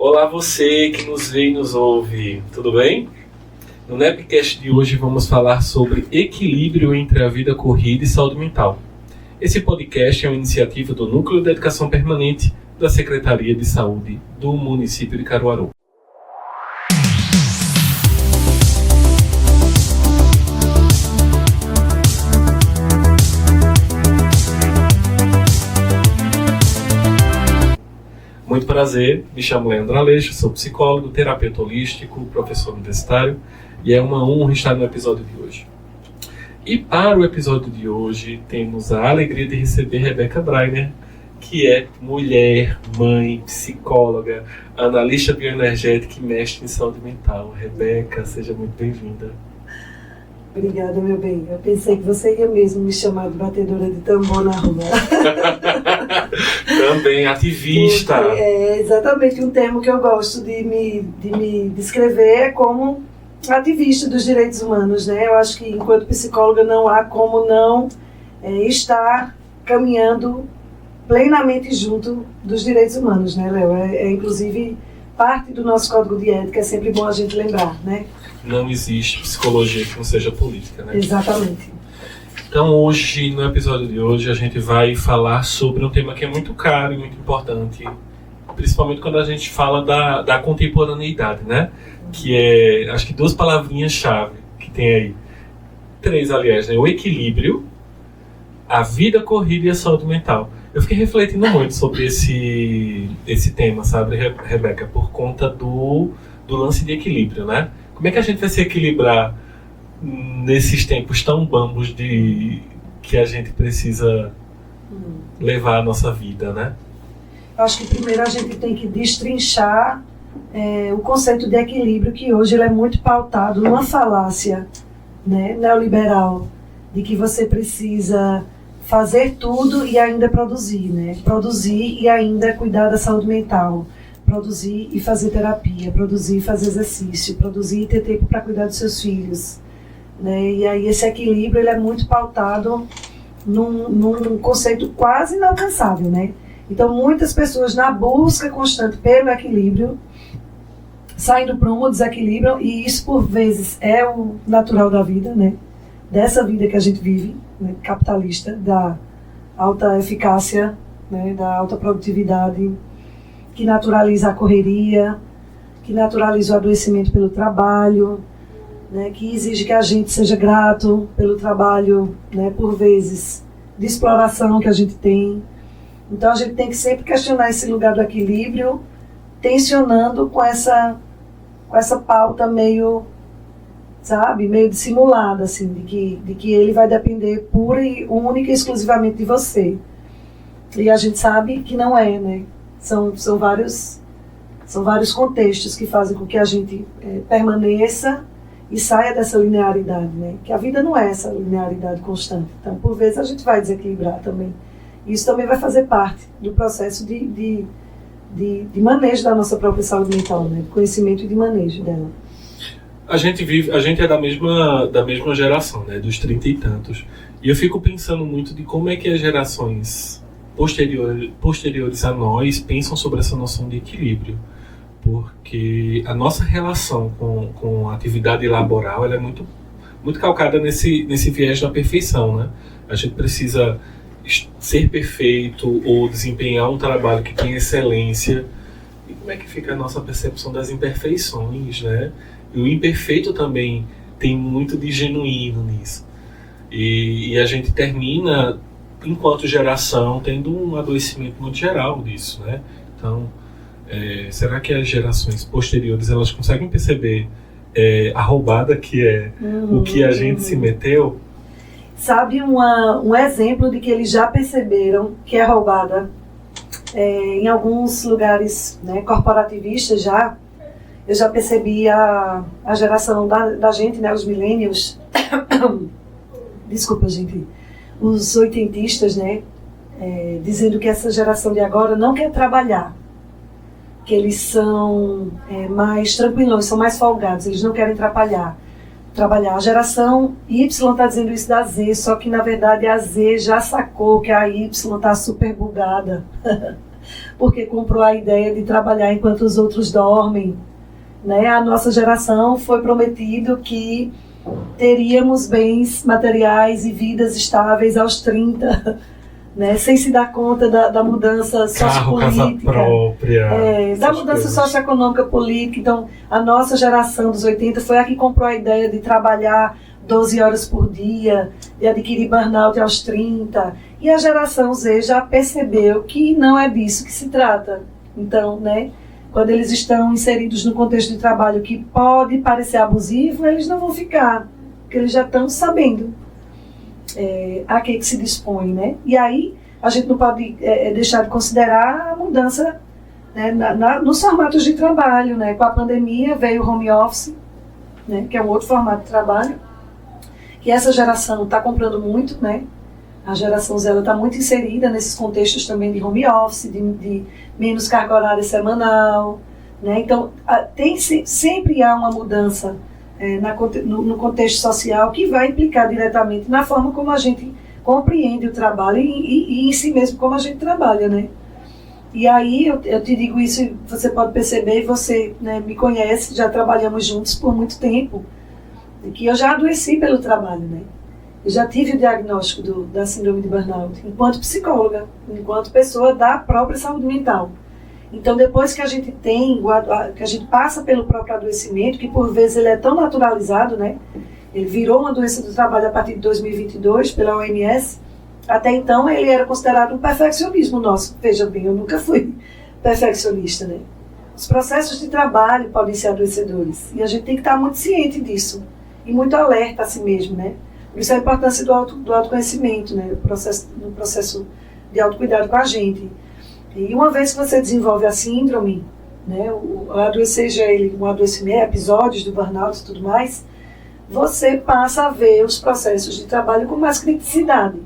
Olá você que nos vê e nos ouve, tudo bem? No Nepcast de hoje vamos falar sobre equilíbrio entre a vida corrida e saúde mental. Esse podcast é uma iniciativa do Núcleo de Educação Permanente da Secretaria de Saúde do município de Caruaru. Muito prazer, me chamo Leandro Aleixo, sou psicólogo, terapeuta holístico, professor universitário e é uma honra estar no episódio de hoje. E para o episódio de hoje temos a alegria de receber Rebeca Breiner, que é mulher, mãe, psicóloga, analista bioenergética e mestre em saúde mental. Rebeca, seja muito bem-vinda. Obrigada, meu bem. Eu pensei que você ia mesmo me chamar de batedora de tambor na rua. Também ativista. Porque é exatamente um termo que eu gosto de me descrever como ativista dos direitos humanos, né? Eu acho que enquanto psicóloga não há como não estar caminhando plenamente junto dos direitos humanos, né, Léo? Inclusive parte do nosso código de ética, é sempre bom a gente lembrar, né? Não existe psicologia que não seja política, né? Exatamente. Então hoje, no episódio de hoje, a gente vai falar sobre um tema que é muito caro e muito importante, principalmente quando a gente fala da contemporaneidade, né? Que é, acho que duas palavrinhas-chave que tem aí. Três, aliás, né? O equilíbrio, a vida corrida e a saúde mental. Eu fiquei refletindo muito sobre esse tema, sabe, Rebeca, por conta do lance de equilíbrio, né? Como é que a gente vai se equilibrar nesses tempos tão bambos que a gente precisa levar a nossa vida, né? Eu acho que primeiro a gente tem que destrinchar o conceito de equilíbrio, que hoje ele é muito pautado numa falácia, né, neoliberal, de que você precisa fazer tudo e ainda produzir, né? Produzir e ainda cuidar da saúde mental. Produzir e fazer terapia, produzir e fazer exercício, produzir e ter tempo para cuidar dos seus filhos, né? E aí esse equilíbrio ele é muito pautado num conceito quase inalcançável, né? Então muitas pessoas na busca constante pelo equilíbrio saem do prumo, desequilibram, e isso por vezes é o natural da vida, né? Dessa vida que a gente vive, né? Capitalista, da alta eficácia, né? Da alta produtividade, que naturaliza a correria, que naturaliza o adoecimento pelo trabalho, né, que exige que a gente seja grato pelo trabalho, né, por vezes, de exploração que a gente tem. Então a gente tem que sempre questionar esse lugar do equilíbrio, tensionando com essa pauta meio, sabe, meio dissimulada, assim, de que ele vai depender pura e única e exclusivamente de você. E a gente sabe que não é, né? São vários contextos que fazem com que a gente permaneça e saia dessa linearidade, né? Que a vida não é essa linearidade constante. Então, por vezes, a gente vai desequilibrar também. Isso também vai fazer parte do processo de manejo da nossa própria saúde mental, né? De conhecimento e de manejo dela. A gente é da mesma geração, né? Dos 30 e tantos. E eu fico pensando muito de como é que as gerações posteriores a nós pensam sobre essa noção de equilíbrio, porque a nossa relação com a atividade laboral ela é muito, muito calcada nesse viés da perfeição, né? A gente precisa ser perfeito ou desempenhar um trabalho que tem excelência. E como é que fica a nossa percepção das imperfeições, né? E o imperfeito também tem muito de genuíno nisso. E a gente termina, enquanto geração, tendo um adoecimento muito geral disso, né? Então, será que as gerações posteriores elas conseguem perceber a roubada que é o que a gente se meteu? Sabe um exemplo de que eles já perceberam que é roubada? Em alguns lugares, né, corporativistas eu já percebi a geração da gente, né, os millennials, desculpa, gente, os oitentistas, né, dizendo que essa geração de agora não quer trabalhar, que eles são mais tranquilos, são mais folgados, eles não querem trabalhar. A geração Y está dizendo isso da Z, só que na verdade a Z já sacou que a Y está super bugada. porque comprou a ideia de trabalhar enquanto os outros dormem, né? A nossa geração foi prometido que teríamos bens materiais e vidas estáveis aos 30, né? Sem se dar conta da mudança sociopolítica, casa própria, da mudança socioeconômica política. Então, a nossa geração dos 80 foi a que comprou a ideia de trabalhar 12 horas por dia, de adquirir burnout aos 30. E a geração Z já percebeu que não é disso que se trata. Então, né, quando eles estão inseridos no contexto de trabalho que pode parecer abusivo, eles não vão ficar, porque eles já estão sabendo a que se dispõe, né? E aí, a gente não pode deixar de considerar a mudança, né, nos formatos de trabalho, né? Com a pandemia veio o home office, né, que é um outro formato de trabalho, que essa geração está comprando muito, né? A geração Z está muito inserida nesses contextos também de home office, de menos carga horária semanal, né? Então, sempre há uma mudança no contexto social que vai implicar diretamente na forma como a gente compreende o trabalho e em si mesmo como a gente trabalha, né? E aí eu te digo isso, você pode perceber, você, né, me conhece, já trabalhamos juntos por muito tempo, que eu já adoeci pelo trabalho, né? Eu já tive o diagnóstico da síndrome de burnout, enquanto psicóloga, enquanto pessoa da própria saúde mental. Então, depois que a gente que a gente passa pelo próprio adoecimento, que por vezes ele é tão naturalizado, né? Ele virou uma doença do trabalho a partir de 2022 pela OMS. Até então, ele era considerado um perfeccionismo nosso. Veja bem, eu nunca fui perfeccionista, né? Os processos de trabalho podem ser adoecedores e a gente tem que estar muito ciente disso e muito alerta a si mesmo, né? Por isso a importância do autoconhecimento, né? No processo de autocuidado com a gente. E uma vez que você desenvolve a síndrome, né, seja ele um adoecimento, episódios do burnout e tudo mais, você passa a ver os processos de trabalho com mais criticidade,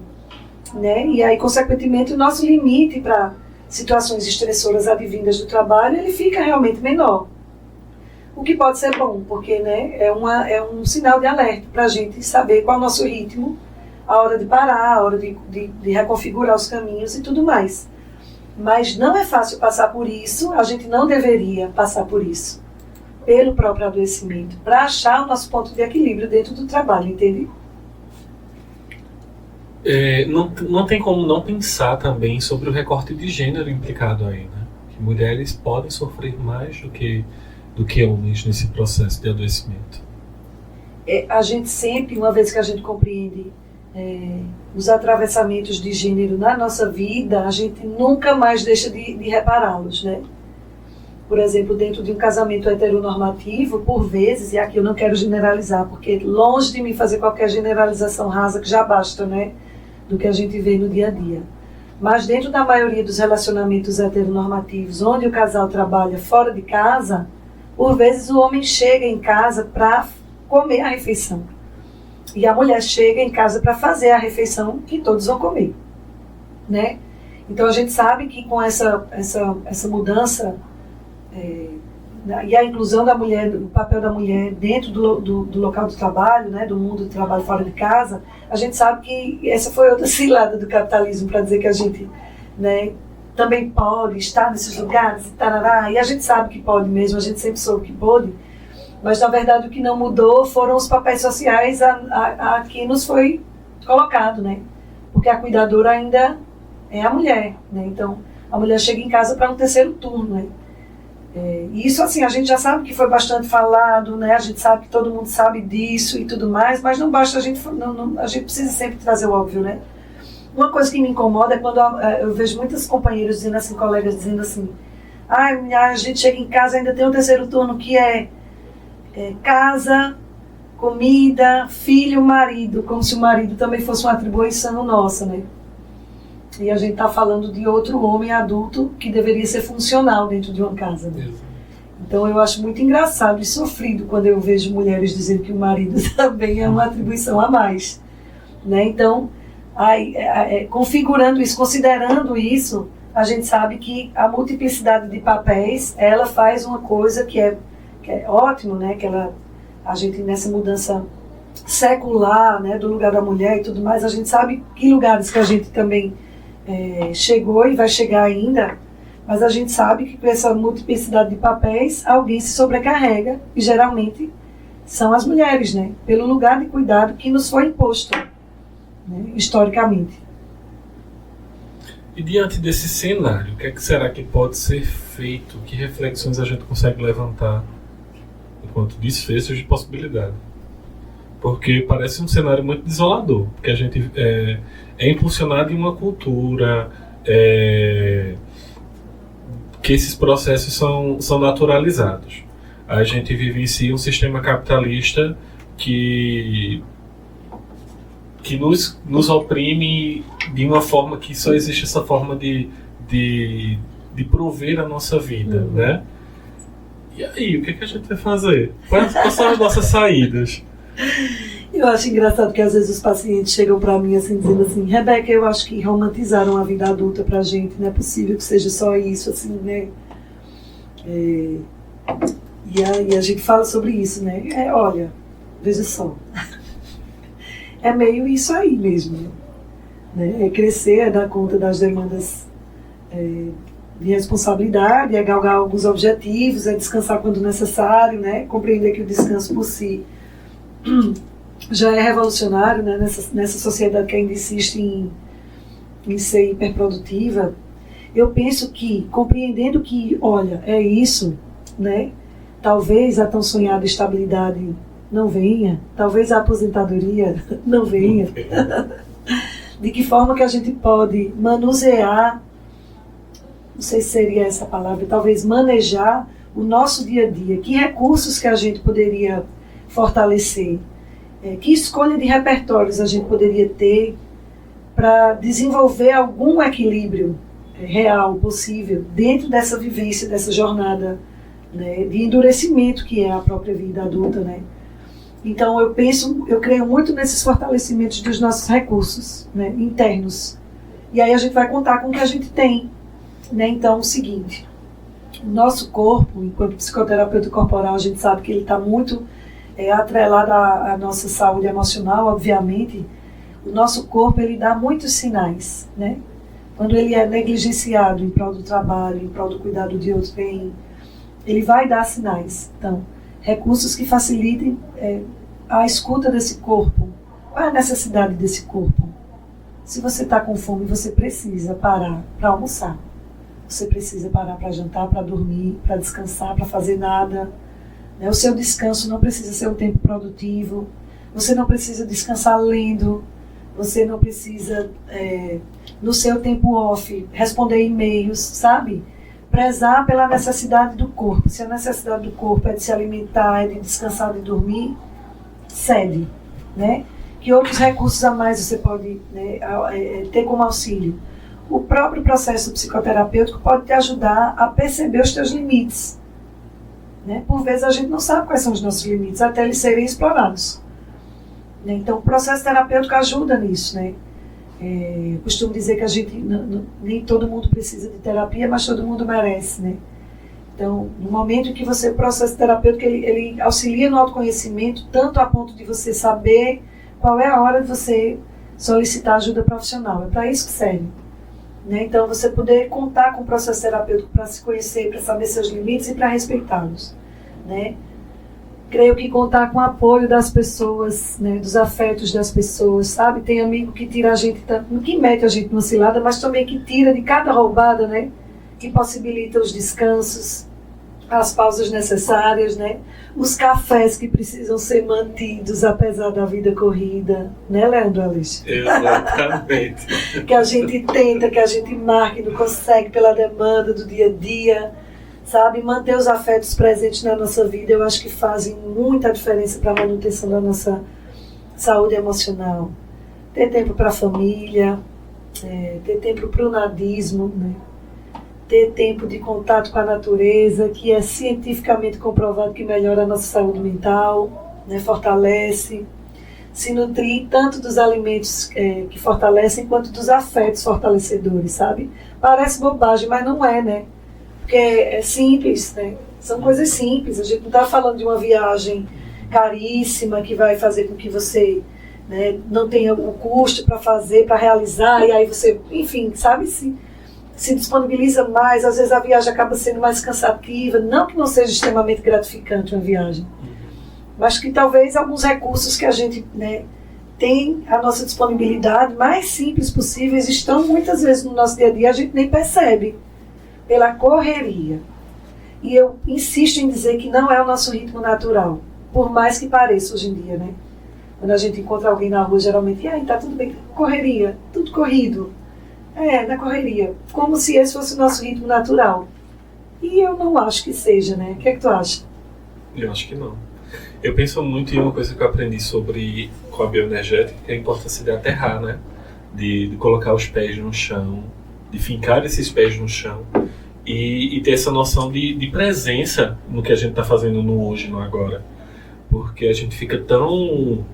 né? E aí, consequentemente, o nosso limite para situações estressoras advindas do trabalho, ele fica realmente menor. O que pode ser bom, porque, né, é um sinal de alerta para a gente saber qual é o nosso ritmo, a hora de parar, a hora de reconfigurar os caminhos e tudo mais. Mas não é fácil passar por isso, a gente não deveria passar por isso, pelo próprio adoecimento, para achar o nosso ponto de equilíbrio dentro do trabalho, entende? Não tem como não pensar também sobre o recorte de gênero implicado aí, né? Que mulheres podem sofrer mais do que homens nesse processo de adoecimento. A gente sempre, uma vez que a gente compreende os atravessamentos de gênero na nossa vida, a gente nunca mais deixa de repará-los, né? Por exemplo, dentro de um casamento heteronormativo, por vezes, e aqui eu não quero generalizar, porque longe de mim fazer qualquer generalização rasa, que já basta, né, do que a gente vê no dia a dia. Mas dentro da maioria dos relacionamentos heteronormativos, onde o casal trabalha fora de casa, por vezes o homem chega em casa para comer a refeição. E a mulher chega em casa para fazer a refeição que todos vão comer, né? Então a gente sabe que com essa mudança e a inclusão da mulher, o papel da mulher dentro do local do trabalho, né, do mundo do trabalho fora de casa, a gente sabe que essa foi outra cilada do capitalismo para dizer que a gente, né, também pode estar nesses lugares, e a gente sabe que pode mesmo, a gente sempre soube que pode, mas na verdade o que não mudou foram os papéis sociais a que nos foi colocado, né? Porque a cuidadora ainda é a mulher, né? Então a mulher chega em casa para um terceiro turno, né? E isso, assim, a gente já sabe que foi bastante falado, né? A gente sabe que todo mundo sabe disso e tudo mais, mas não basta a gente precisa sempre trazer o óbvio, né? Uma coisa que me incomoda é quando eu vejo muitas companheiras dizendo assim, colegas dizendo assim, a gente chega em casa e ainda tem um terceiro turno que é casa, comida, filho, marido, como se o marido também fosse uma atribuição nossa, né? E a gente está falando de outro homem adulto que deveria ser funcional dentro de uma casa, né? Então eu acho muito engraçado e sofrido quando eu vejo mulheres dizendo que o marido também é uma atribuição a mais, né? Então, configurando isso, considerando isso, a gente sabe que a multiplicidade de papéis, ela faz uma coisa que é ótimo, né? Que a gente nessa mudança secular, né, do lugar da mulher e tudo mais, a gente sabe que lugares que a gente também chegou e vai chegar ainda, Mas a gente sabe que com essa multiplicidade de papéis, alguém se sobrecarrega, e geralmente são as mulheres, né? Pelo lugar de cuidado que nos foi imposto, né? Historicamente. E diante desse cenário, o que é que será que pode ser feito? Que reflexões a gente consegue levantar enquanto desfechos de possibilidade? Porque parece um cenário muito desolador, porque a gente é impulsionado em uma cultura que esses processos são naturalizados. A gente vivencia um sistema capitalista que nos oprime de uma forma que só existe essa forma de prover a nossa vida, né? E aí, o que a gente vai fazer? Quais são as nossas saídas? Eu acho engraçado que às vezes os pacientes chegam para mim assim, dizendo assim: Rebeca, eu acho que romantizaram a vida adulta pra gente, não é possível que seja só isso, assim, né? E a gente fala sobre isso, né? Olha, veja só, é meio isso aí mesmo, né? É crescer, é dar conta das demandas de responsabilidade, é galgar alguns objetivos, é descansar quando necessário, né? Compreender que o descanso por si já é revolucionário, né? Nessa sociedade que ainda insiste em ser hiperprodutiva. Eu penso que, compreendendo que, olha, é isso, né? Talvez a tão sonhada estabilidade não venha, talvez a aposentadoria não venha. De que forma que a gente pode manusear, não sei se seria essa palavra, talvez manejar o nosso dia a dia, que recursos que a gente poderia fortalecer, que escolha de repertórios a gente poderia ter para desenvolver algum equilíbrio real, possível, dentro dessa vivência, dessa jornada, né, de endurecimento que é a própria vida adulta, né? Então eu creio muito nesses fortalecimentos dos nossos recursos, né, internos. E aí a gente vai contar com o que a gente tem, né? Então, o seguinte, o nosso corpo, enquanto psicoterapeuta corporal, a gente sabe que ele está muito atrelado à nossa saúde emocional, obviamente. O nosso corpo, ele dá muitos sinais, né? Quando ele é negligenciado em prol do trabalho, em prol do cuidado de outro bem, ele vai dar sinais. Então, recursos que facilitem a escuta desse corpo. Qual é a necessidade desse corpo? Se você está com fome, você precisa parar para almoçar. Você precisa parar para jantar, para dormir, para descansar, para fazer nada. O seu descanso não precisa ser um tempo produtivo. Você não precisa descansar lendo. Você não precisa, no seu tempo off, responder e-mails, sabe? Prezar pela necessidade do corpo. Se a necessidade do corpo é de se alimentar, é de descansar, de dormir, cede, né? Que outros recursos a mais você pode, né, ter como auxílio? O próprio processo psicoterapêutico pode te ajudar a perceber os teus limites, né? Por vezes a gente não sabe quais são os nossos limites até eles serem explorados, né? Então o processo terapêutico ajuda nisso, né? Costumo dizer que a gente nem todo mundo precisa de terapia, mas todo mundo merece, né? Então, no momento em que o processo terapêutico ele auxilia no autoconhecimento, tanto a ponto de você saber qual é a hora de você solicitar ajuda profissional. É para isso que serve, né? Então, você poder contar com o processo terapêutico para se conhecer, para saber seus limites e para respeitá-los, né? Creio que contar com o apoio das pessoas, né, dos afetos das pessoas, sabe? Tem amigo que tira a gente, que mete a gente numa cilada, mas também que tira de cada roubada, né? Que possibilita os descansos, as pausas necessárias, né? Os cafés que precisam ser mantidos apesar da vida corrida, né, Leandro Aleixo? Exatamente. Que a gente tenta, que a gente marca e não consegue pela demanda do dia a dia, sabe? Manter os afetos presentes na nossa vida, eu acho que fazem muita diferença para a manutenção da nossa saúde emocional. Ter tempo para a família, ter tempo para o nadismo, né? Ter tempo de contato com a natureza, que é cientificamente comprovado que melhora a nossa saúde mental, né? Fortalece. Se nutrir tanto dos alimentos que fortalecem, quanto dos afetos fortalecedores, sabe? Parece bobagem, mas não é, né? Porque é simples, né? São coisas simples. A gente não está falando de uma viagem caríssima que vai fazer com que você, né, não tenha o custo para fazer, para realizar, e aí você, enfim, sabe? se disponibiliza mais, às vezes a viagem acaba sendo mais cansativa, não que não seja extremamente gratificante uma viagem, mas que talvez alguns recursos que a gente, né, tem à nossa disponibilidade, mais simples possíveis, estão muitas vezes no nosso dia a dia, a gente nem percebe, pela correria. E eu insisto em dizer que não é o nosso ritmo natural, por mais que pareça hoje em dia, né? Quando a gente encontra alguém na rua, geralmente, e aí, tá tudo bem? Correria, tudo corrido. Na correria. Como se esse fosse o nosso ritmo natural. E eu não acho que seja, né? O que é que tu acha? Eu acho que não. Eu penso muito em uma coisa que eu aprendi com a bioenergética, que é a importância de aterrar, né? De colocar os pés no chão, de fincar esses pés no chão e ter essa noção de presença no que a gente está fazendo no hoje, no agora. Porque a gente fica tão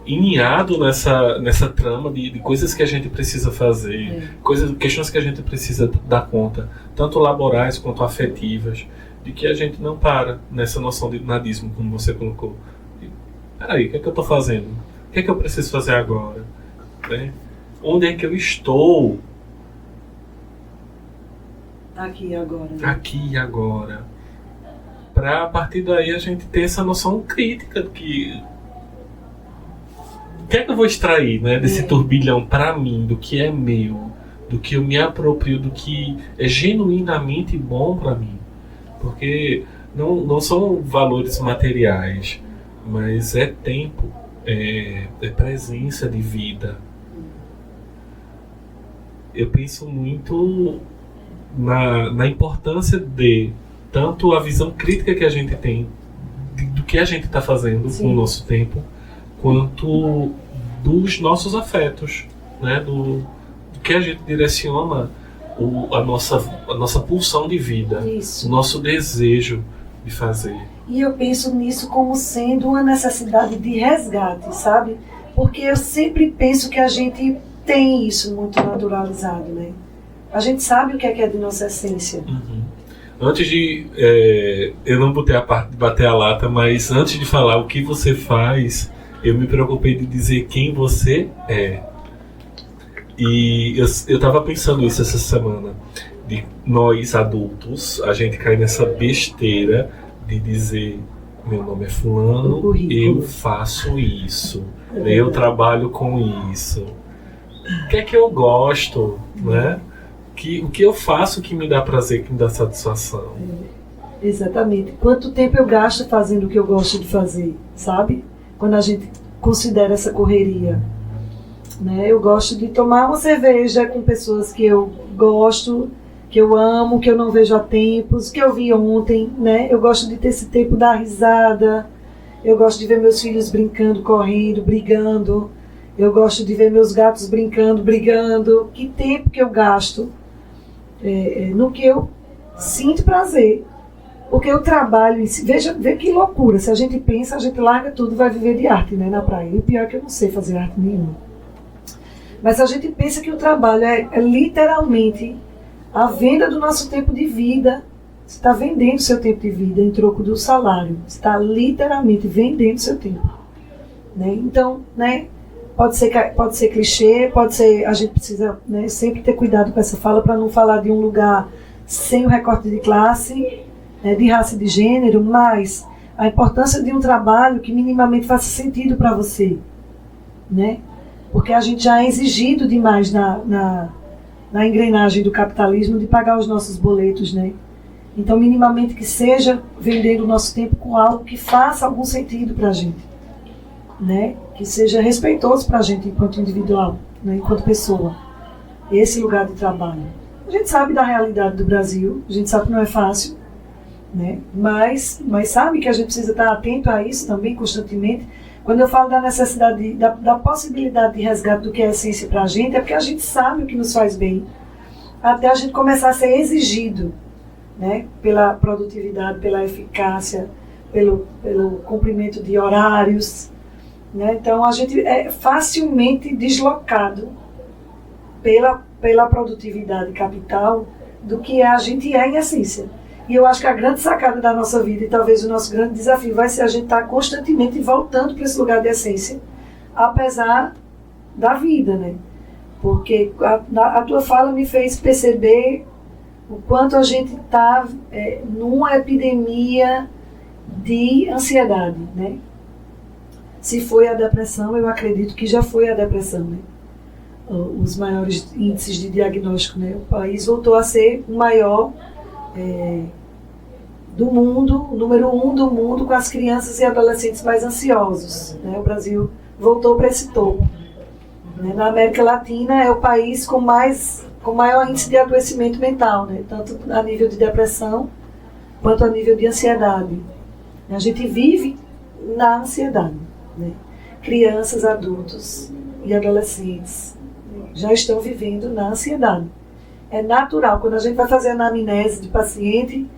iniado nessa trama de coisas que a gente precisa fazer, questões que a gente precisa dar conta, tanto laborais quanto afetivas, de que a gente não para nessa noção de nadismo, como você colocou. Peraí, o que é que eu estou fazendo? O que é que eu preciso fazer agora? Né? Onde é que eu estou? Aqui e agora. Né? Aqui e agora. Para a partir daí a gente ter essa noção crítica de que o que é que eu vou extrair, né, desse turbilhão para mim, do que é meu, do que eu me aproprio, do que é genuinamente bom para mim. Porque não são valores materiais, mas é tempo, é presença de vida. Eu penso muito na importância de tanto a visão crítica que a gente tem do que a gente está fazendo com o nosso tempo, quanto dos nossos afetos, né? Do que a gente direciona a nossa pulsão de vida, o nosso desejo de fazer. E eu penso nisso como sendo uma necessidade de resgate, sabe? Porque eu sempre penso que a gente tem isso muito naturalizado, né? A gente sabe o que é de nossa essência. Antes de... eu não botei a parte de bater a lata, mas antes de falar o que você faz, eu me preocupei de dizer quem você é. E eu estava pensando isso essa semana. De nós, adultos, a gente cai nessa besteira de dizer: meu nome é fulano, eu faço isso, eu trabalho com isso. O que é que eu gosto, né? O que eu faço que me dá prazer, que me dá satisfação. Exatamente. Quanto tempo eu gasto fazendo o que eu gosto de fazer, sabe? Quando a gente considera essa correria. Né? Eu gosto de tomar uma cerveja com pessoas que eu gosto, que eu amo, que eu não vejo há tempos, que eu vi ontem. Né? Eu gosto de ter esse tempo da risada. Eu gosto de ver meus filhos brincando, correndo, brigando. Eu gosto de ver meus gatos brincando, brigando. Que tempo que eu gasto no que eu sinto prazer. Porque eu trabalho em si. Vê que loucura. Se a gente pensa, a gente larga tudo e vai viver de arte, né, na praia. E o pior é que eu não sei fazer arte nenhuma. Mas a gente pensa que o trabalho é literalmente a venda do nosso tempo de vida. Você está vendendo seu tempo de vida em troco do salário. Você está literalmente vendendo seu tempo. Né? Então, né, pode ser clichê, pode ser... A gente precisa, né, sempre ter cuidado com essa fala para não falar de um lugar sem o recorte de classe, né, de raça e de gênero, mas a importância de um trabalho que minimamente faça sentido para você. Né? Porque a gente já é exigido demais na engrenagem do capitalismo de pagar os nossos boletos, né? Então, minimamente que seja vendendo o nosso tempo com algo que faça algum sentido para a gente, né? Que seja respeitoso para a gente enquanto individual, né? Enquanto pessoa. Esse lugar de trabalho. A gente sabe da realidade do Brasil, a gente sabe que não é fácil, né? Mas sabe que a gente precisa estar atento a isso também constantemente. Quando eu falo da necessidade, da possibilidade de resgate do que é essência para a gente, é porque a gente sabe o que nos faz bem, até a gente começar a ser exigido, né, pela produtividade, pela eficácia, pelo cumprimento de horários. Né? Então, a gente é facilmente deslocado pela produtividade capital do que a gente é em essência. E eu acho que a grande sacada da nossa vida, e talvez o nosso grande desafio, vai ser a gente estar constantemente voltando para esse lugar de essência, apesar da vida, né? Porque a tua fala me fez perceber o quanto a gente está numa epidemia de ansiedade, né? Se foi a depressão, eu acredito que já foi a depressão, né? Os maiores índices de diagnóstico, né? O país voltou a ser o maior do mundo, o número 1 do mundo, com as crianças e adolescentes mais ansiosos, né? O Brasil voltou para esse topo. Na América Latina é o país com maior índice de adoecimento mental, né? Tanto a nível de depressão quanto a nível de ansiedade. A gente vive na ansiedade, né? Crianças, adultos e adolescentes já estão vivendo na ansiedade. É natural, quando a gente vai fazer a anamnese de paciente,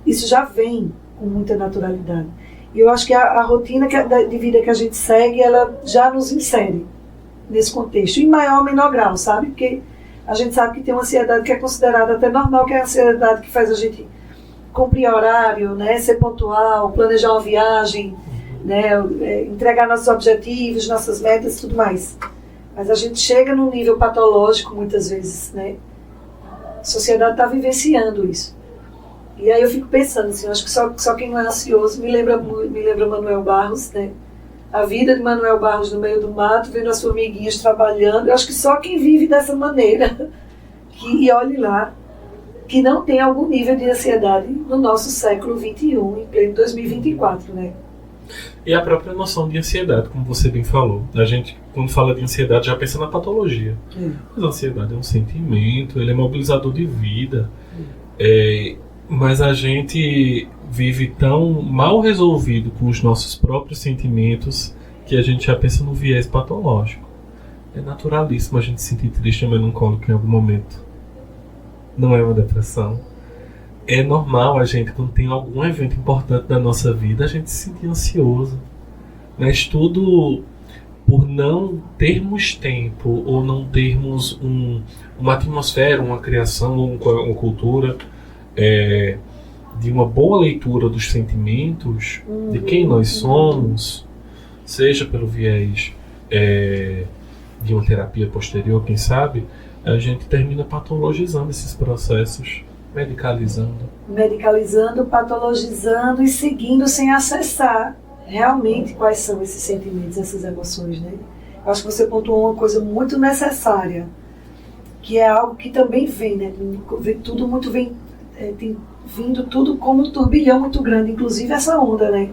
isso já vem com muita naturalidade. E eu acho que a rotina de vida que a gente segue, ela já nos insere nesse contexto, em maior ou menor grau, sabe? Porque a gente sabe que tem uma ansiedade que é considerada até normal, que é a ansiedade que faz a gente cumprir horário, né? Ser pontual, planejar uma viagem, né? Entregar nossos objetivos, nossas metas e tudo mais. Mas a gente chega num nível patológico muitas vezes, né? A sociedade está vivenciando isso. E aí eu fico pensando assim, acho que só quem não é ansioso me lembra Manuel Barros, né? A vida de Manuel Barros no meio do mato, vendo as formiguinhas trabalhando. Eu acho que só quem vive dessa maneira, e olhe lá, que não tem algum nível de ansiedade no nosso século XXI, em pleno 2024, né? E a própria noção de ansiedade, como você bem falou. A gente, quando fala de ansiedade, já pensa na patologia. Mas a ansiedade é um sentimento, ele é mobilizador de vida. Mas a gente vive tão mal resolvido com os nossos próprios sentimentos que a gente já pensa no viés patológico. É naturalíssimo a gente se sentir triste ou melancólico em algum momento. Não é uma depressão. É normal a gente, quando tem algum evento importante da nossa vida, a gente se sentir ansioso. Mas tudo por não termos tempo ou não termos uma atmosfera, uma criação, uma cultura de uma boa leitura dos sentimentos, de quem nós somos, seja pelo viés de uma terapia posterior, quem sabe, a gente termina patologizando esses processos, medicalizando, patologizando e seguindo sem acessar realmente quais são esses sentimentos, essas emoções, né? Eu acho que você pontuou uma coisa muito necessária, que é algo que também vem, né? Tudo muito vem, tem vindo tudo como um turbilhão muito grande, inclusive essa onda, né?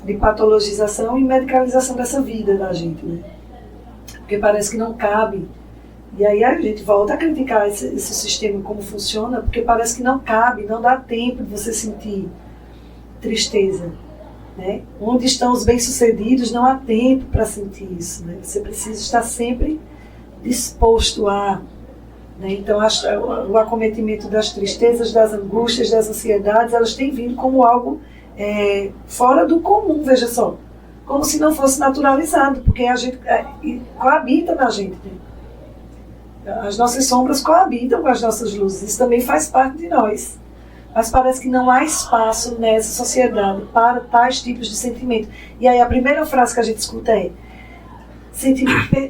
De patologização e medicalização dessa vida da gente, né? Porque parece que não cabe. E aí a gente volta a criticar esse sistema, como funciona, porque parece que não cabe, não dá tempo de você sentir tristeza, né? Onde estão os bem-sucedidos, não há tempo para sentir isso, né? Você precisa estar sempre disposto a... Né? Então, o acometimento das tristezas, das angústias, das ansiedades, elas têm vindo como algo fora do comum, veja só. Como se não fosse naturalizado, porque a gente coabita na gente, né? As nossas sombras coabitam com as nossas luzes, isso também faz parte de nós. Mas parece que não há espaço nessa sociedade para tais tipos de sentimento. E aí a primeira frase que a gente escuta é: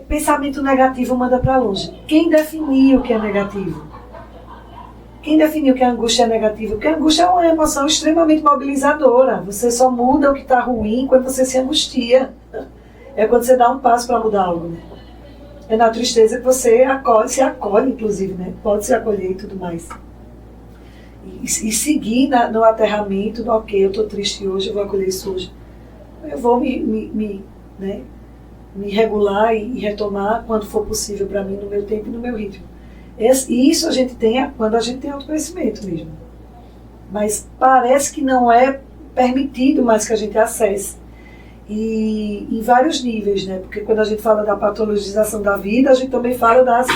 pensamento negativo manda para longe. Quem definiu o que é negativo? Quem definiu que a angústia é negativa? Porque a angústia é uma emoção extremamente mobilizadora. Você só muda o que está ruim quando você se angustia. É quando você dá um passo para mudar algo, né? É na tristeza que você se acolhe, inclusive, né? Pode se acolher e tudo mais. E seguir no aterramento, ok, eu estou triste hoje, eu vou acolher isso hoje. Eu vou me regular e retomar quando for possível para mim, no meu tempo e no meu ritmo. E isso a gente tem quando a gente tem autoconhecimento mesmo. Mas parece que não é permitido mais que a gente acesse. E em vários níveis, né? Porque quando a gente fala da patologização da vida, a gente também fala das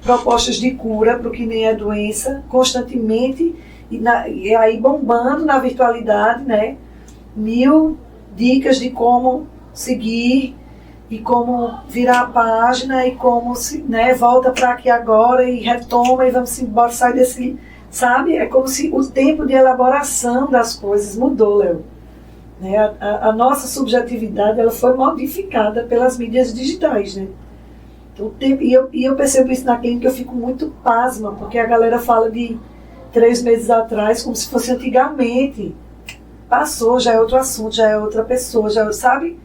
propostas de cura para o que nem é doença, constantemente, e aí bombando na virtualidade, né? 1000 dicas de como seguir e como virar a página e como volta para aqui agora e retoma e vamos embora, sai desse, sabe? É como se o tempo de elaboração das coisas mudou, Léo. Né? A nossa subjetividade ela foi modificada pelas mídias digitais, né? Então, eu percebo isso na clínica, eu fico muito pasma, porque a galera fala de 3 meses atrás, como se fosse antigamente. Passou, já é outro assunto, já é outra pessoa, já sabe?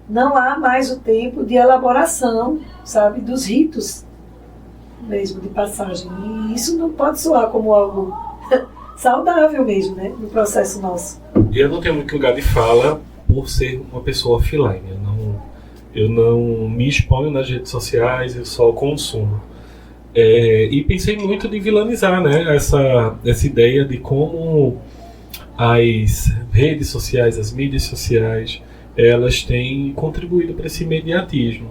Não há mais o tempo de elaboração, sabe? Dos ritos mesmo de passagem. E isso não pode soar como algo saudável mesmo, né? No processo nosso. Eu não tenho muito lugar de fala por ser uma pessoa offline. Eu não me exponho nas redes sociais, eu só consumo. E pensei muito de vilanizar, né, essa ideia de como as redes sociais, as mídias sociais, elas têm contribuído para esse imediatismo.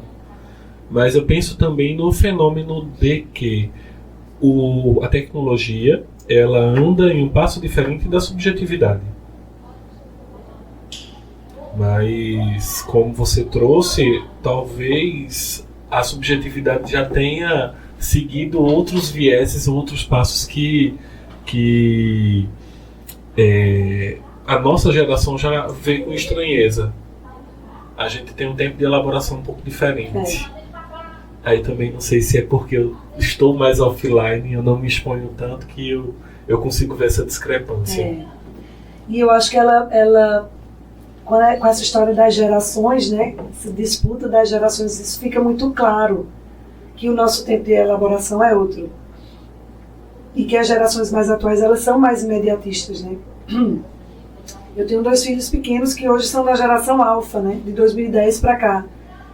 Mas eu penso também no fenômeno de que a tecnologia ela anda em um passo diferente da subjetividade. Mas, como você trouxe, talvez a subjetividade já tenha seguido outros vieses, outros passos que a nossa geração já vê com estranheza. A gente tem um tempo de elaboração um pouco diferente. Aí também não sei se é porque eu estou mais offline, eu não me exponho tanto que eu consigo ver essa discrepância. E eu acho que ela com essa história das gerações, né, essa disputa das gerações, isso fica muito claro que o nosso tempo de elaboração é outro. E que as gerações mais atuais, elas são mais imediatistas, né? Eu tenho 2 filhos pequenos que hoje são da geração alfa, né, de 2010 para cá,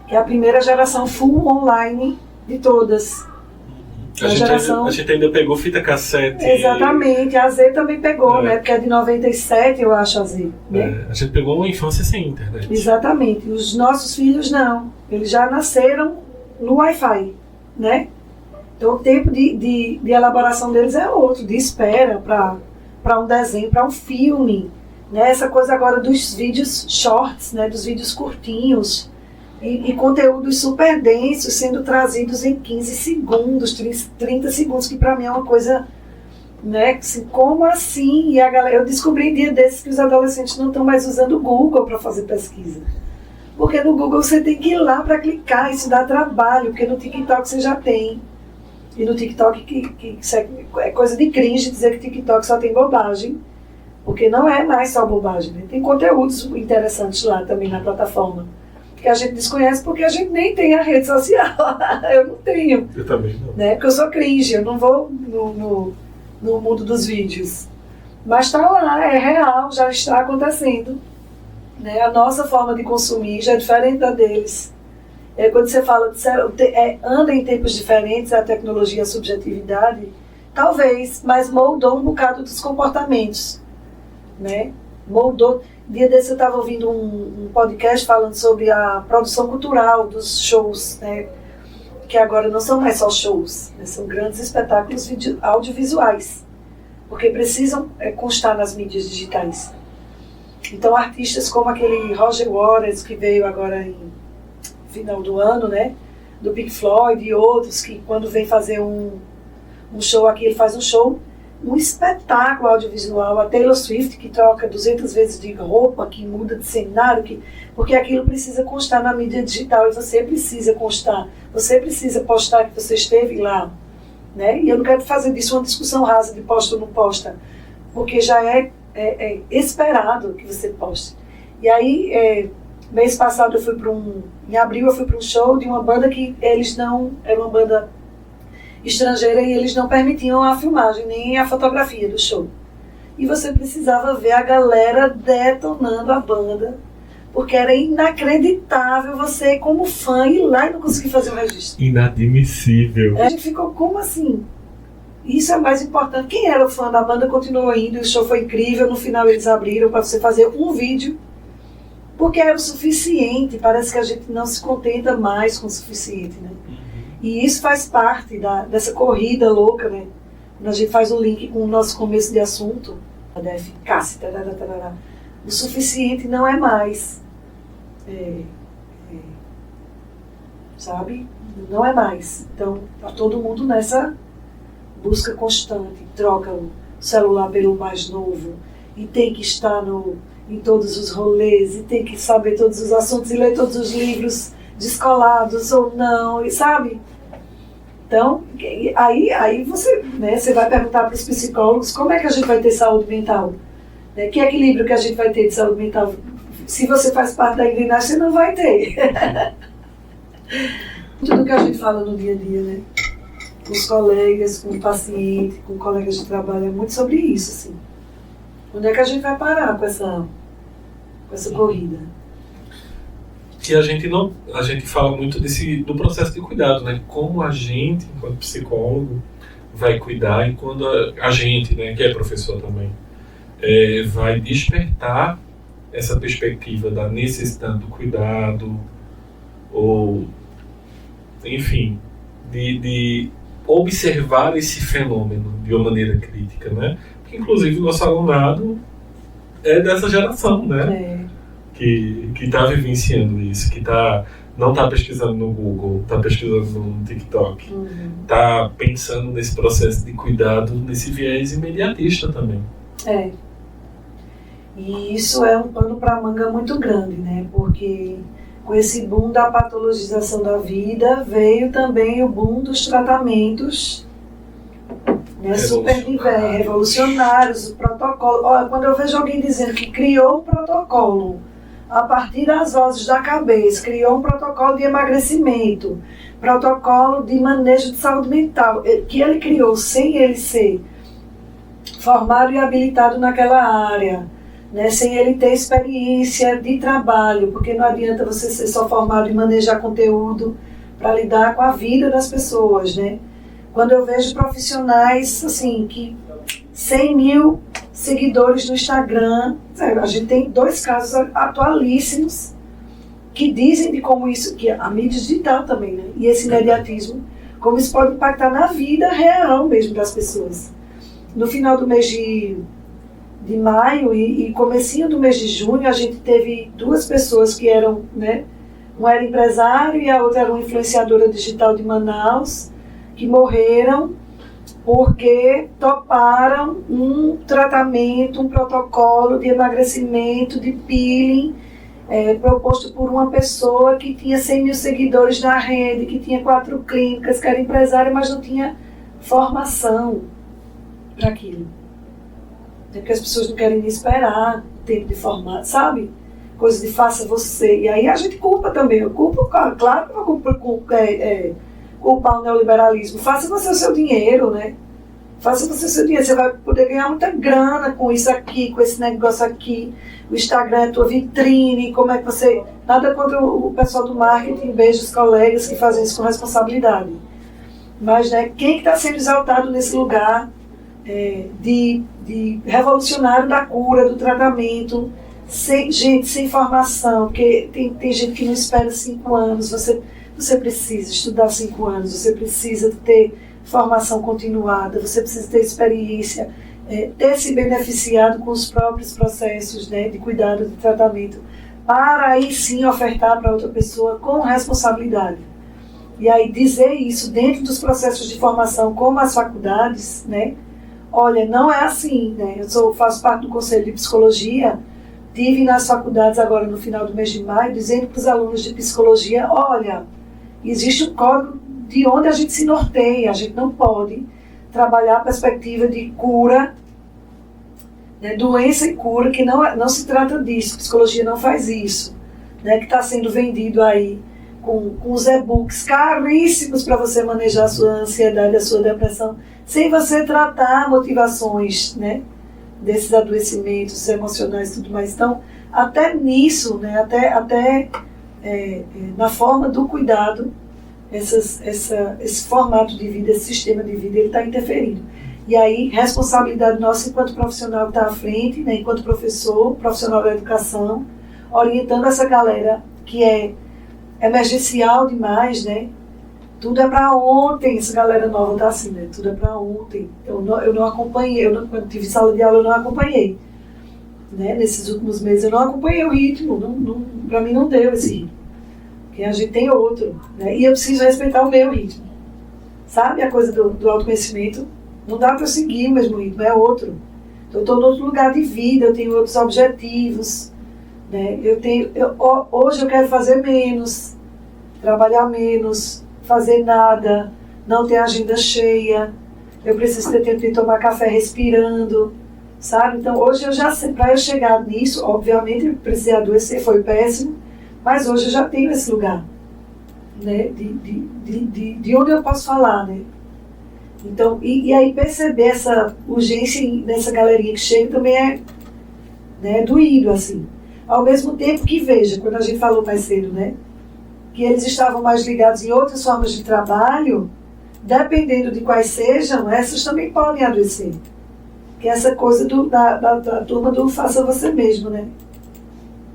que é a primeira geração full online de todas. A gente ainda pegou fita cassete. Exatamente, a Z também pegou, né? Porque é de 97, eu acho, a Z. Né? A gente pegou uma infância sem internet. Exatamente. Os nossos filhos não. Eles já nasceram no Wi-Fi, né? Então o tempo de elaboração deles é outro, de espera para um desenho, para um filme. Né? Essa coisa agora dos vídeos shorts, né? Dos vídeos curtinhos. E conteúdos super densos sendo trazidos em 15 segundos, 30 segundos, que para mim é uma coisa, né, assim, como assim? E eu descobri um dia desses que os adolescentes não estão mais usando o Google para fazer pesquisa. Porque no Google você tem que ir lá para clicar, isso dá trabalho, porque no TikTok você já tem. E no TikTok, que é coisa de cringe dizer que TikTok só tem bobagem, porque não é mais só bobagem, né? Tem conteúdos interessantes lá também na plataforma. Que a gente desconhece porque a gente nem tem a rede social. Eu não tenho. Eu também não. Né? Porque eu sou cringe, eu não vou no mundo dos vídeos. Mas está lá, é real, já está acontecendo. Né? A nossa forma de consumir já é diferente da deles. Quando você fala anda em tempos diferentes, a tecnologia, a subjetividade, talvez, mas moldou um bocado dos comportamentos. Né? Moldou. Dia desse eu estava ouvindo um podcast falando sobre a produção cultural dos shows, né? Que agora não são mais só shows, né? São grandes espetáculos audiovisuais, porque precisam constar nas mídias digitais. Então artistas como aquele Roger Waters, que veio agora em final do ano, né? Do Pink Floyd e outros, que quando vem fazer um show aqui, ele faz um espetáculo audiovisual, a Taylor Swift, que troca 200 vezes de roupa, que muda de cenário, porque aquilo precisa constar na mídia digital e você precisa constar, você precisa postar que você esteve lá, né? E eu não quero fazer disso uma discussão rasa de posta ou não posta, porque já é esperado que você poste. E aí, mês passado em abril eu fui para um show de uma banda que eles não, era uma banda estrangeira e eles não permitiam a filmagem, nem a fotografia do show. E você precisava ver a galera detonando a banda, porque era inacreditável você, como fã, ir lá e não conseguir fazer o registro. Inadmissível. A gente ficou, como assim? Isso é mais importante. Quem era o fã da banda continuou indo, o show foi incrível, no final eles abriram para você fazer um vídeo, porque era o suficiente. Parece que a gente não se contenta mais com o suficiente, né? E isso faz parte dessa corrida louca, né? Quando a gente faz o link com o nosso começo de assunto, da eficácia, o suficiente não é mais. Sabe? Não é mais. Então, tá todo mundo nessa busca constante, troca o celular pelo mais novo, e tem que estar em todos os rolês, e tem que saber todos os assuntos, e ler todos os livros descolados ou não, e sabe? Então, aí você, né, você vai perguntar para os psicólogos como é que a gente vai ter saúde mental. Né? Que equilíbrio que a gente vai ter de saúde mental? Se você faz parte da engrenagem, você não vai ter. Tudo que a gente fala no dia a dia, né? Com os colegas, com o paciente, com colegas de trabalho, é muito sobre isso, assim. Onde é que a gente vai parar com essa corrida? E a gente fala muito do processo de cuidado, né? Como a gente, enquanto psicólogo, vai cuidar e quando a gente, né, que é professor também, vai despertar essa perspectiva da necessidade do cuidado, ou, enfim, de observar esse fenômeno de uma maneira crítica, né? Porque, inclusive, o nosso alunado é dessa geração, né? Que está vivenciando isso, que não está pesquisando no Google, está pesquisando no TikTok, está pensando nesse processo de cuidado, nesse viés imediatista também. E isso é um pano para manga muito grande, né? Porque com esse boom da patologização da vida, veio também o boom dos tratamentos, né, super revolucionários, o protocolo. Olha, quando eu vejo alguém dizendo que criou um protocolo a partir das vozes da cabeça, criou um protocolo de emagrecimento, protocolo de manejo de saúde mental, que ele criou sem ele ser formado e habilitado naquela área, né, sem ele ter experiência de trabalho, porque não adianta você ser só formado em manejar conteúdo para lidar com a vida das pessoas, né? Quando eu vejo profissionais, assim, que 100 mil seguidores no Instagram, a gente tem 2 casos atualíssimos que dizem de como isso, que a mídia digital também, né? E esse imediatismo, como isso pode impactar na vida real mesmo das pessoas. No final do mês de maio e comecinho do mês de junho, a gente teve 2 pessoas que eram, né, uma era empresário e a outra era uma influenciadora digital de Manaus, que morreram porque toparam um tratamento, um protocolo de emagrecimento, de peeling, proposto por uma pessoa que tinha 100 mil seguidores na rede, que tinha 4 clínicas, que era empresária, mas não tinha formação para aquilo. É porque as pessoas não querem nem esperar o tempo de formar, sabe? Coisa de faça você. E aí a gente culpa também. Eu culpo, claro que eu culpar o neoliberalismo. Faça você o seu dinheiro, né? Faça você o seu dinheiro. Você vai poder ganhar muita grana com isso aqui, com esse negócio aqui. O Instagram é a tua vitrine. Como é que você... Nada contra o pessoal do marketing. Beijo os colegas que fazem isso com responsabilidade. Mas, né, quem está sendo exaltado nesse lugar de revolucionário da cura, do tratamento, sem formação, porque tem gente que não espera 5 anos, você precisa estudar 5 anos, você precisa ter formação continuada, você precisa ter experiência, ter se beneficiado com os próprios processos, né, de cuidado, de tratamento, para aí sim ofertar para outra pessoa com responsabilidade. E aí dizer isso dentro dos processos de formação, como as faculdades, né? Olha, não é assim, né? Eu faço parte do Conselho de Psicologia, tive nas faculdades agora no final do mês de maio, dizendo para os alunos de psicologia, olha, existe um código de onde a gente se norteia, a gente não pode trabalhar a perspectiva de cura, né, doença e cura, que não se trata disso, psicologia não faz isso, né, que está sendo vendido aí com os e-books caríssimos para você manejar a sua ansiedade, a sua depressão, sem você tratar motivações, né, desses adoecimentos emocionais e tudo mais. Então, até nisso, né, até na forma do cuidado, esse formato de vida, esse sistema de vida, ele está interferindo. E aí, responsabilidade nossa enquanto profissional que está à frente, né, enquanto profissional da educação, orientando essa galera que é emergencial demais, né? Tudo é para ontem, essa galera nova está assim, né? Tudo é para ontem. Eu não acompanhei, quando tive sala de aula eu não acompanhei. Né? Nesses últimos meses eu não acompanhei o ritmo, para mim não deu esse ritmo. Porque a gente tem outro, né? E eu preciso respeitar o meu ritmo. Sabe a coisa do autoconhecimento? Não dá para eu seguir o mesmo ritmo, é outro. Então, eu estou em outro lugar de vida, eu tenho outros objetivos. Né? Hoje eu quero fazer menos, trabalhar menos, fazer nada, não ter agenda cheia, eu preciso ter tempo de tomar café respirando, sabe? Então hoje eu já sei, para eu chegar nisso, obviamente eu precisei adoecer, foi péssimo, mas hoje eu já tenho esse lugar, né? De onde eu posso falar, né? Então, e aí perceber essa urgência nessa galerinha que chega também é, né, doído, assim. Ao mesmo tempo que, veja, quando a gente falou mais cedo, né, que eles estavam mais ligados em outras formas de trabalho, dependendo de quais sejam, essas também podem adoecer. Que é essa coisa da turma do faça você mesmo, né?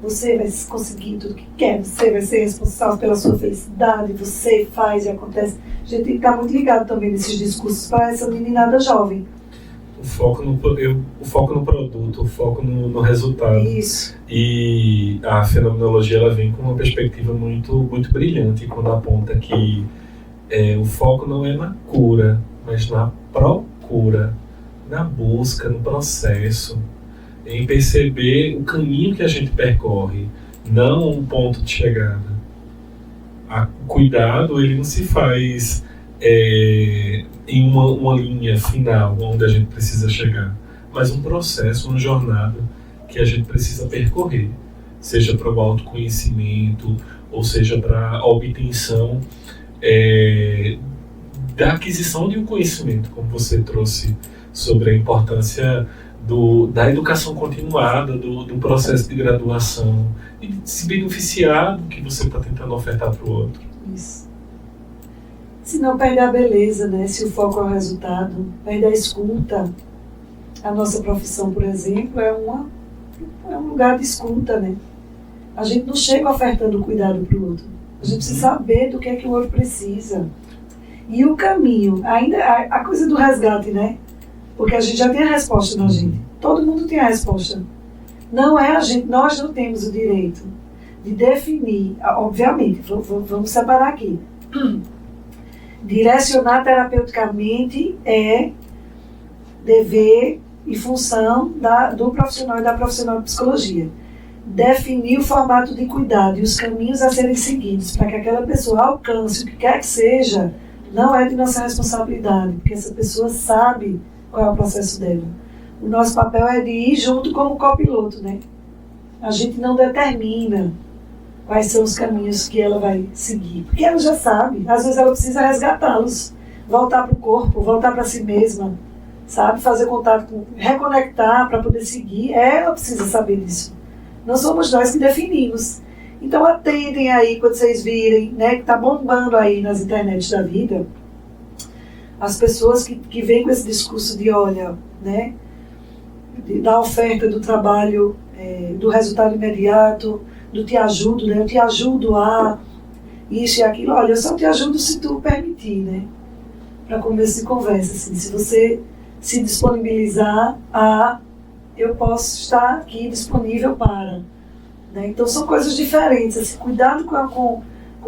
Você vai conseguir tudo que quer, você vai ser responsável pela sua felicidade, você faz e acontece. A gente tem que estar muito ligado também nesses discursos para essa meninada jovem. O foco no produto, o foco no resultado. Isso. E a fenomenologia ela vem com uma perspectiva muito, muito brilhante quando aponta que o foco não é na cura, mas na procura, na busca, no processo, em perceber o caminho que a gente percorre, não um ponto de chegada. O cuidado ele não se faz em uma linha final onde a gente precisa chegar, mas um processo, uma jornada que a gente precisa percorrer, seja para o autoconhecimento ou seja para a obtenção da aquisição de um conhecimento, como você trouxe sobre a importância da educação continuada, do processo de graduação e de se beneficiar do que você está tentando ofertar para o outro. Isso. Se não perde a beleza, né? Se o foco é o resultado, perde a escuta. A nossa profissão, por exemplo, é um lugar de escuta, né? A gente não chega ofertando cuidado para o outro. A gente precisa saber do que é que o outro precisa. E o caminho, ainda a coisa do resgate, né? Porque a gente já tem a resposta na gente. Todo mundo tem a resposta. Não é a gente, nós não temos o direito de definir, obviamente, vamos separar aqui. Direcionar terapeuticamente é dever e função do profissional e da profissional de psicologia. Definir o formato de cuidado e os caminhos a serem seguidos para que aquela pessoa alcance o que quer que seja, não é de nossa responsabilidade, porque essa pessoa sabe qual é o processo dela. O nosso papel é de ir junto como copiloto, né? A gente não determina quais são os caminhos que ela vai seguir, porque ela já sabe. Às vezes ela precisa resgatá-los, voltar para o corpo, voltar para si mesma, sabe? Fazer contato, reconectar para poder seguir. Ela precisa saber disso. Não somos nós que definimos. Então atentem aí quando vocês virem, né, que está bombando aí nas internets da vida, as pessoas que vêm com esse discurso de, olha, né, da oferta do trabalho, do resultado imediato, do te ajudo, né, eu te ajudo a isso e aquilo. Olha, eu só te ajudo se tu permitir, né, para começo de conversa, assim, se você se disponibilizar eu posso estar aqui disponível para, né? Então são coisas diferentes, assim, cuidado com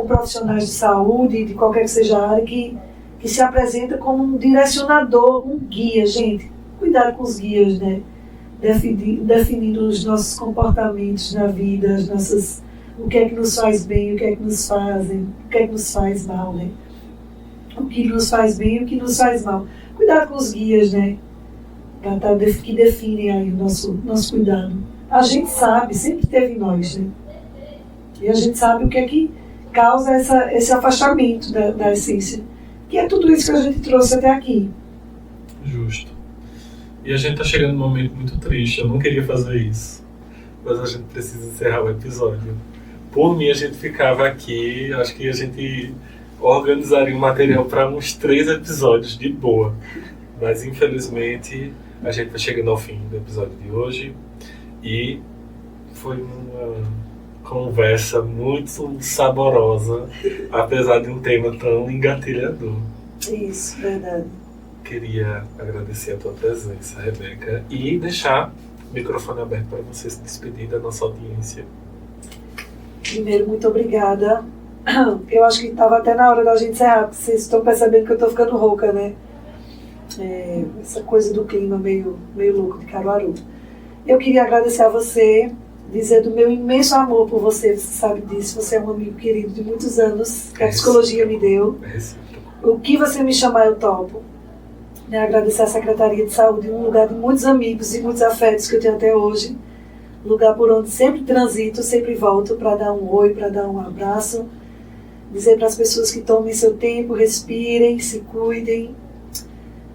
profissionais de saúde, de qualquer que seja a área, que se apresenta como um direcionador, um guia, gente. Cuidado com os guias, né? Definindo os nossos comportamentos na vida, o que é que nos faz bem, o que é que nos faz mal, né? O que nos faz bem e o que nos faz mal. Cuidado com os guias, né? Que definem aí o nosso cuidado. A gente sabe, sempre teve em nós, né? E a gente sabe o que é que causa esse afastamento da essência. Que é tudo isso que a gente trouxe até aqui. Justo. E a gente está chegando num momento muito triste. Eu não queria fazer isso, mas a gente precisa encerrar o episódio. Por mim, a gente ficava aqui, acho que a gente organizaria um material para uns 3 episódios de boa. Mas, infelizmente, a gente está chegando ao fim do episódio de hoje. E foi uma conversa muito saborosa, apesar de um tema tão engatilhador. Isso, verdade. Queria agradecer a tua presença, Rebeca, e deixar o microfone aberto para você se despedir da nossa audiência. Primeiro, muito obrigada. Eu acho que estava até na hora da gente encerrar, porque vocês estão percebendo que eu estou ficando rouca, né? Essa coisa do clima meio louco de Caruaru. Eu queria agradecer a você, dizer do meu imenso amor por você, você sabe disso, você é um amigo querido de muitos anos, que a psicologia me deu. O que você me chamar, eu topo. Né? Agradecer à Secretaria de Saúde, um lugar de muitos amigos e muitos afetos que eu tenho até hoje. Lugar por onde sempre transito, sempre volto para dar um oi, para dar um abraço. Dizer para as pessoas que tomem seu tempo, respirem, se cuidem,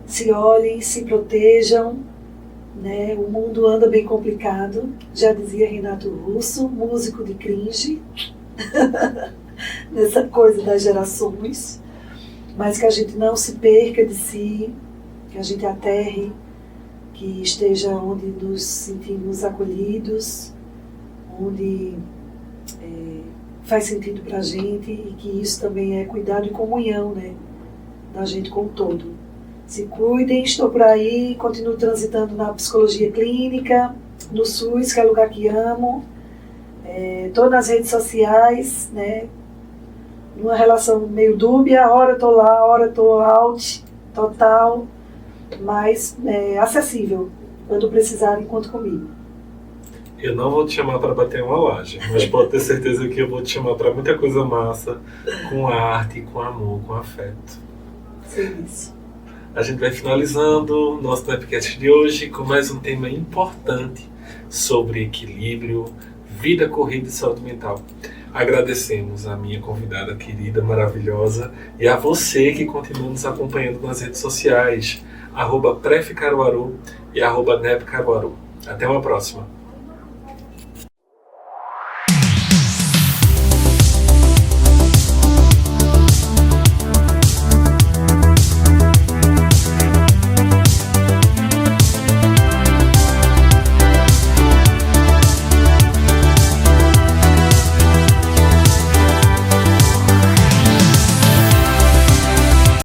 se olhem, se protejam. Né? O mundo anda bem complicado, já dizia Renato Russo, músico de cringe, nessa coisa das gerações. Mas que a gente não se perca de si, que a gente aterre, que esteja onde nos sentimos acolhidos, onde faz sentido para a gente, e que isso também é cuidado e comunhão, né, da gente com o todo. Se cuidem, estou por aí, continuo transitando na psicologia clínica, no SUS, que é o lugar que amo, estou nas redes sociais, né, numa relação meio dúbia, hora estou lá, hora estou out, total, mas acessível. Quando precisarem, conte comigo. Eu não vou te chamar para bater uma laje, mas pode ter certeza que eu vou te chamar para muita coisa massa, com arte, com amor, com afeto. Sim, isso. A gente vai finalizando o nosso podcast de hoje com mais um tema importante sobre equilíbrio, vida corrida e saúde mental. Agradecemos a minha convidada querida, maravilhosa, e a você que continua nos acompanhando nas redes sociais, @prefcaruaru e @nepcaruaru. Até uma próxima.